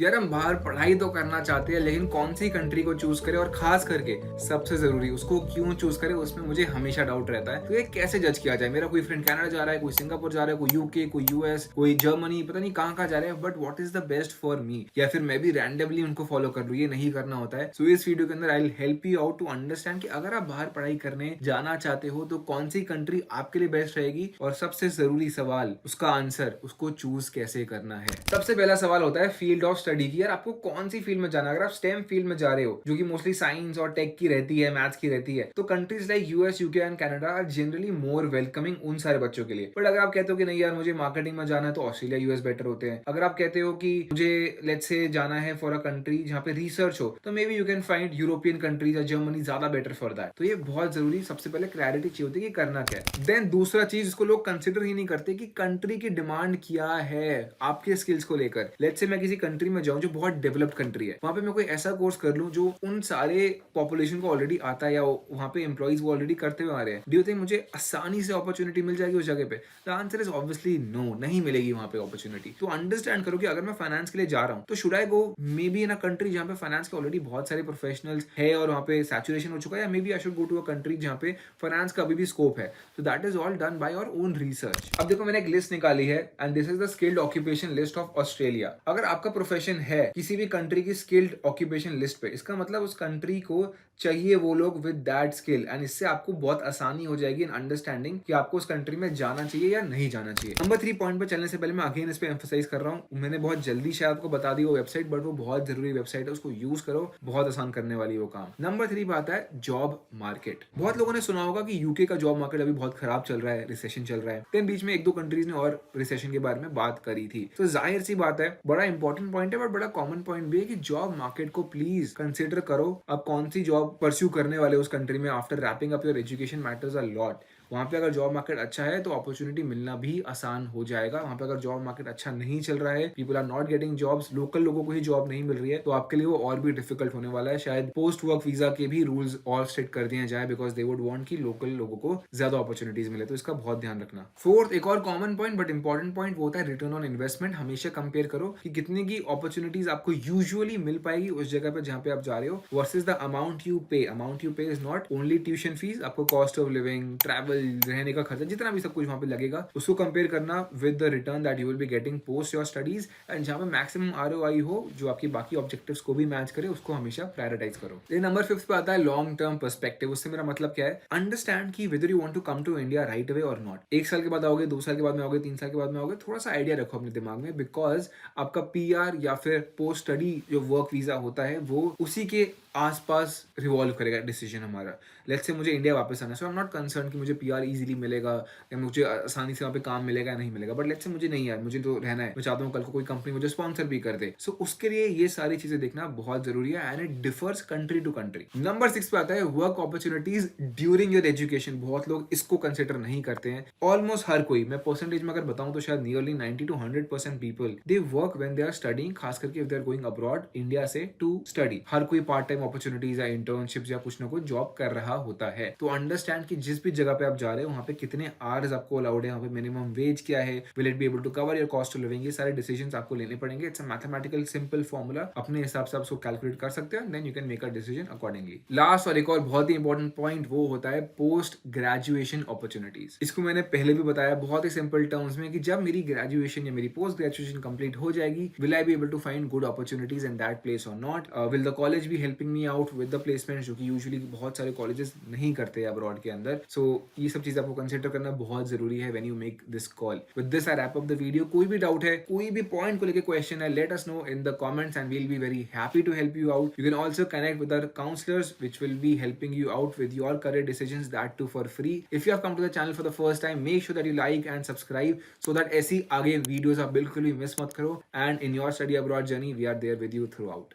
यार हम बाहर पढ़ाई तो करना चाहते हैं, लेकिन कौन सी कंट्री को चूज करें और खास करके सबसे जरूरी उसको क्यों चूज करें, उसमें मुझे हमेशा डाउट रहता है। तो ये कैसे जज किया जाए? मेरा कोई फ्रेंड कनाडा जा रहा है, कोई सिंगापुर जा रहा है, कोई यूके, कोई यूएस, कोई जर्मनी, पता नहीं कहाँ कहाँ जा रहे हैं, but what is the best for me? या फिर मैं भी रैंडमली उनको फॉलो कर लूँ? ये नहीं करना होता है। सो इस वीडियो के अंदर I will help you out to understand कि अगर आप बाहर पढ़ाई करने जाना चाहते हो तो कौन सी कंट्री आपके लिए बेस्ट रहेगी, और सबसे जरूरी सवाल, उसका आंसर, उसको चूज कैसे करना है। सबसे पहला सवाल होता है फील्ड ऑफ स्टडी की। यार आपको कौन सी फील्ड में जाना है? अगर आप स्टेम फील्ड में जा रहे हो, जो कि मोस्टली साइंस और टेक की रहती है, मैथ्स की रहती है, तो countries like US, UK and Canada are generally more welcoming उन सारे बच्चों के लिए। बट अगर आप कहते हो कि नहीं यार मुझे मार्केटिंग में जाना है, तो ऑस्ट्रेलिया, यूएस बेटर होते हैं। अगर आप कहते हो कि मुझे लेट्स से जाना है फॉर अ कंट्री जहाँ पे रिसर्च हो, तो may be you can find European countries या जर्मनी ज्यादा बेटर फॉर दैट। तो ये बहुत जरूरी, सबसे पहले क्लैरिटी चाहिए होती है कि करना क्या है। देन दूसरा चीज, इसको लोग कंसिडर ही नहीं करते कि कंट्री की डिमांड क्या है आपके स्किल्स को लेकर। लेट्स से मैं किसी कंट्री में जाऊं जो बहुत डेवलप्ड कंट्री है, वहां पे मैं कोई ऐसा कोर्स कर लूं जो उन सारे पॉपुलेशन को ऑलरेडी आता है, या वहां पे एम्प्लॉइज वो ऑलरेडी करते हुए आ रहे हैं। डू यू थिंक मुझे आसानी से अपॉर्चुनिटी मिल जाएगी उस जगह पे? The answer is obviously no, नहीं मिलेगी वहां पे अपॉर्चुनिटी। तो अंडरस्टैंड करो कि अगर मैं फाइनेंस के लिए जा रहा हूं, तो should I go may be in a country जहां पे फाइनेंस के ऑलरेडी बहुत सारे प्रोफेशनल्स है और वहां पे सैचुरेशन हो चुका है, या maybe I should go to a country जहां पे फाइनेंस का अभी भी स्कोप है। तो that is all done by your own research. अब देखो मैंने एक लिस्ट निकाली है, and this is the skilled occupation list of Australia. अगर आपका प्रोफेशन है किसी भी कंट्री की स्किल्ड ऑक्यूपेशन लिस्ट पे, इसका मतलब उस कंट्री को चाहिए वो लोग विद दैट स्किल, एंड इससे आपको बहुत आसानी हो जाएगी इन अंडरस्टैंडिंग कि आपको उस कंट्री में जाना चाहिए या नहीं जाना चाहिए। नंबर 3 पॉइंट पे चलने से पहले मैं अगेन इस पे एम्फसाइज कर रहा हूँ, मैंने बहुत जल्दी शायद आपको बता दी वो वेबसाइट, बट वो बहुत जरूरी वेबसाइट है, उसको यूज करो, बहुत आसान करने वाली वो काम। नंबर 3 पे आता है जॉब मार्केट। बहुत लोगों ने सुना होगा कि यूके का जॉब मार्केट अभी बहुत खराब चल रहा है, रिसेशन चल रहा है। फिर बीच में एक दो कंट्रीज ने और रिसेशन के बारे में बात करी थी। तो जाहिर सी बात है, बड़ा इंपॉर्टेंट पॉइंट है, बट बड़ा कॉमन पॉइंट भी है कि जॉब मार्केट को प्लीज कंसिडर करो। आप कौन सी जॉब परस्यू करने वाले उस कंट्री में after wrapping up your education matters a lot. वहां पे अगर जॉब मार्केट अच्छा है तो अपॉर्चुनिटी मिलना भी आसान हो जाएगा। वहां पे अगर जॉब मार्केट अच्छा नहीं चल रहा है, people are not getting jobs, local लोगों को ही जॉब नहीं मिल रही है, तो आपके लिए वो और भी डिफिकल्ट होने वाला है। शायद पोस्ट वर्क वीजा के भी रूल्स और स्ट्रिक्ट कर दिए जाए, बिकॉज दे वुड वांट कि लोकल लोगों को ज्यादा अपॉर्चुनिटीज मिले। तो इसका बहुत ध्यान रखना। फोर्थ, एक और common point but important point, वो होता है रिटर्न ऑन इन्वेस्टमेंट। हमेशा कंपेयर करो कि कितने की अपॉर्चुनिटीज आपको यूजुअली मिल पाएगी उस जगह पे जहां पे आप जा रहे हो, वर्सेस द अमाउंट यू पे। अमाउंट यू पे is not only tuition fees, आपको कॉस्ट ऑफ लिविंग, ट्रैवल, रहने का खर्चा, जितना भी सब कुछ वहां पे लगेगा, उसको कंपेयर करना with the return that you will be getting post your studies, and जहां पे मैक्सिमम आरओआई हो, जो आपकी बाकी ऑब्जेक्टिव्स को भी मैच करे, उसको हमेशा प्रायोरिटाइज करो। ये नंबर 5 पे आता है लॉन्ग टर्म पर्सपेक्टिव। उससे मेरा मतलब क्या है? अंडरस्टैंड कि whether you want to come to India right away और नॉट। 1 साल के बाद आओगे, 2 साल के बाद में आओगे, 3 साल के बाद में आओगे, थोड़ा सा आइडिया रखो अपने दिमाग में, बिकॉज आपका पीआर या फिर पोस्ट स्टडी जो वर्क वीजा होता है, वो उसी के आसपास रिवॉल्व करेगा डिसीजन हमारा। लेट्स से मुझे इंडिया वापस आना है, सो आई एम नॉट कंसर्न कि मुझे पीआर इजीली मिलेगा या मुझे आसानी से वहाँ पे काम मिलेगा या नहीं मिलेगा, बट लेट्स से मुझे नहीं यार, मुझे तो रहना है, मैं चाहता हूँ कल को कोई कंपनी मुझे स्पॉन्सर भी कर दे। सो उसके लिए ये सारी चीजें देखना बहुत जरूरी है, and it differs country to country. Number 6 पे आता है work opportunities during your education. बहुत लोग इसको कंसिडर नहीं करते हैं। ऑलमोस्ट हर कोई, मैं परसेंटेज में अगर बताऊं तो शायद nearly 90 to 100% people they work when they are studying, खास करके if they are going abroad India से टू स्टडी। हर कोई पार्ट टाइम अपॉर्चुनिटीज या इंटर्नशिप्स या कुछ ना कुछ जॉब कर रहा होता है। तो अंडरस्टैंड कि जिस भी जगह पे आप जा रहे हो वहां पे कितने आवर्स आपको अलाउड है, वहां पे मिनिमम वेज क्या है, will it be able to cover your cost of living, ये सारे डिसीजंस आपको लेने पड़ेंगे। It's a mathematical simple formula, अपने हिसाब से आप उसको कैलकुलेट कर सकते हो, then you can make a decision accordingly. Last और एक और बहुत ही इंपॉर्टेंट पॉइंट, वो होता है पोस्ट ग्रेजुएशन अपॉर्चुनिटीज। इसको मैंने पहले भी बताया बहुत ही सिंपल टर्म्स में कि जब मेरी ग्रेजुएशन या मेरी पोस्ट ग्रेजुएशन कंप्लीट हो जाएगी, will I be able to find good opportunities in that place और not? Will the college be helping me out with the placement, जो कि यूजुअली बहुत सारे कॉलेजेस नहीं करते अब्रॉड के अंदर। सो ये सब चीज आपको कंसिडर करना बहुत जरूरी है when you make this call. With this I wrap up the video. कोई भी डाउट है, कोई भी पॉइंट को लेकर क्वेश्चन है, let us know in the comments and we will be very happy to help you out. You can also connect with our counsellors which will be helping you out with your career decisions, that too for free. If you have come to the channel for the first time, make sure that you like and subscribe so that ऐसी आगे videos आप बिल्कुल भी miss मत करो, and in your study abroad journey we are there with you through out.